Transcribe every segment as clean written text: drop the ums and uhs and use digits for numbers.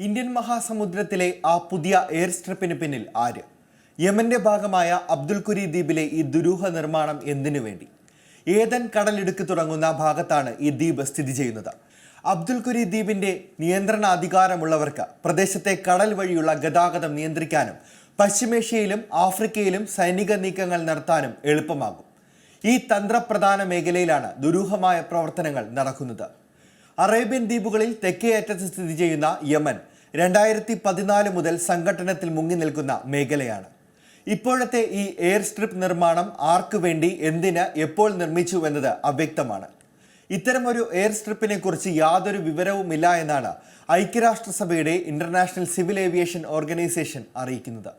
Indian മഹാസമുദ്രത്തിലെ ആ പുതിയ air സ്ട്രിപ്പിന് പിന്നിൽ ആര്? യമന്റെ ഭാഗമായ അബ്ദുൽ കുരി ദ്വീപിലെ ഈ ദുരൂഹ നിർമ്മാണം എന്തിനു വേണ്ടി? ഏതൻ കടലിടുക്ക് തുടങ്ങുന്ന ഭാഗത്താണ് ഈ ദ്വീപ് സ്ഥിതി ചെയ്യുന്നത്. അബ്ദുൽ കുരി ദ്വീപിന്റെ നിയന്ത്രണ അധികാരമുള്ളവർക്ക് പ്രദേശത്തെ കടൽ വഴിയുള്ള ഗതാഗതം നിയന്ത്രിക്കാനും പശ്ചിമേഷ്യയിലും ആഫ്രിക്കയിലും സൈനിക നീക്കങ്ങൾ നടത്താനും എളുപ്പമാകും. ഈ തന്ത്രപ്രധാന മേഖലയിലാണ് ദുരൂഹമായ പ്രവർത്തനങ്ങൾ നടക്കുന്നത്. അറേബ്യൻ ദ്വീപുകളിൽ തെക്കേ അറ്റത്ത് സ്ഥിതി ചെയ്യുന്ന യമൻ 2014 മുതൽ സംഘട്ടനത്തിൽ മുങ്ങി നിൽക്കുന്ന മേഖലയാണ്. ഇപ്പോഴത്തെ ഈ എയർ സ്ട്രിപ്പ് നിർമ്മാണം ആർക്കു വേണ്ടി, എന്തിന്, എപ്പോൾ നിർമ്മിച്ചു എന്നത് അവ്യക്തമാണ്. ഇത്തരമൊരു എയർ സ്ട്രിപ്പിനെ കുറിച്ച് യാതൊരു വിവരവുമില്ല എന്നാണ് ഐക്യരാഷ്ട്രസഭയുടെ ഇന്റർനാഷണൽ സിവിൽ ഏവിയേഷൻ ഓർഗനൈസേഷൻ അറിയിക്കുന്നത്.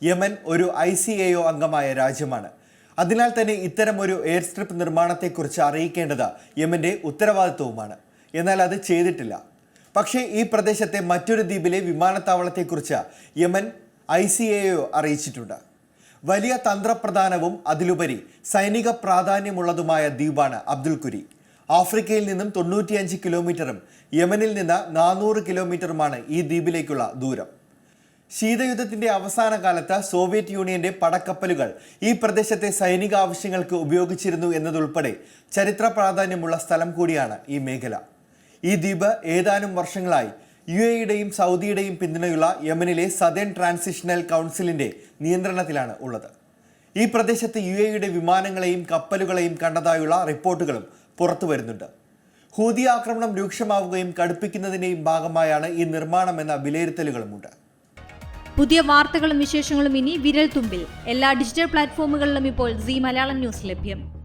യമൻ ഒരു ICAO അംഗമായ രാജ്യമാണ്. അതിനാൽ തന്നെ ഇത്തരമൊരു എയർ സ്ട്രിപ്പ് നിർമ്മാണത്തെക്കുറിച്ച് അറിയിക്കേണ്ടത് യമന്റെ ഉത്തരവാദിത്വവുമാണ്. എന്നാൽ അത് ചെയ്തിട്ടില്ല. പക്ഷേ ഈ പ്രദേശത്തെ മറ്റൊരു ദ്വീപിലെ വിമാനത്താവളത്തെക്കുറിച്ച് യമൻ ICAO അറിയിച്ചിട്ടുണ്ട്. വലിയ തന്ത്രപ്രധാനവും അതിലുപരി സൈനിക പ്രാധാന്യമുള്ളതുമായ ദ്വീപാണ് അബ്ദുൽ കുരി. ആഫ്രിക്കയിൽ നിന്നും 95 കിലോമീറ്ററും യമനിൽ നിന്ന് 400 കിലോമീറ്ററുമാണ് ഈ ദ്വീപിലേക്കുള്ള ദൂരം. ശീതയുദ്ധത്തിന്റെ അവസാന കാലത്ത് സോവിയറ്റ് യൂണിയന്റെ പടക്കപ്പലുകൾ ഈ പ്രദേശത്തെ സൈനിക ആവശ്യങ്ങൾക്ക് ഉപയോഗിച്ചിരുന്നു എന്നതുൾപ്പെടെ ചരിത്ര പ്രാധാന്യമുള്ള സ്ഥലം കൂടിയാണ് ഈ മേഖല. ഈ ദ്വീപ് ഏതാനും വർഷങ്ങളായി UAEയുടെയും സൗദിയുടെയും പിന്തുണയുള്ള യമനിലെ സദേൺ ട്രാൻസിഷണൽ കൗൺസിലിന്റെ നിയന്ത്രണത്തിലാണ് ഉള്ളത്. ഈ പ്രദേശത്ത് UAEയുടെ വിമാനങ്ങളെയും കപ്പലുകളെയും കണ്ടതായുള്ള റിപ്പോർട്ടുകളും പുറത്തു വരുന്നുണ്ട്. ഹൂതി ആക്രമണം രൂക്ഷമാവുകയും കടുപ്പിക്കുന്നതിന്റെയും ഭാഗമായാണ് ഈ നിർമ്മാണമെന്ന വിലയിരുത്തലുകളുമുണ്ട്. പുതിയ വാർത്തകളും വിശേഷങ്ങളും ഇനി വിരൽ തുമ്പിൽ. എല്ലാ ഡിജിറ്റൽ പ്ലാറ്റ്ഫോമുകളിലും ഇപ്പോൾ Zee മലയാളം ന്യൂസ് ലഭ്യം.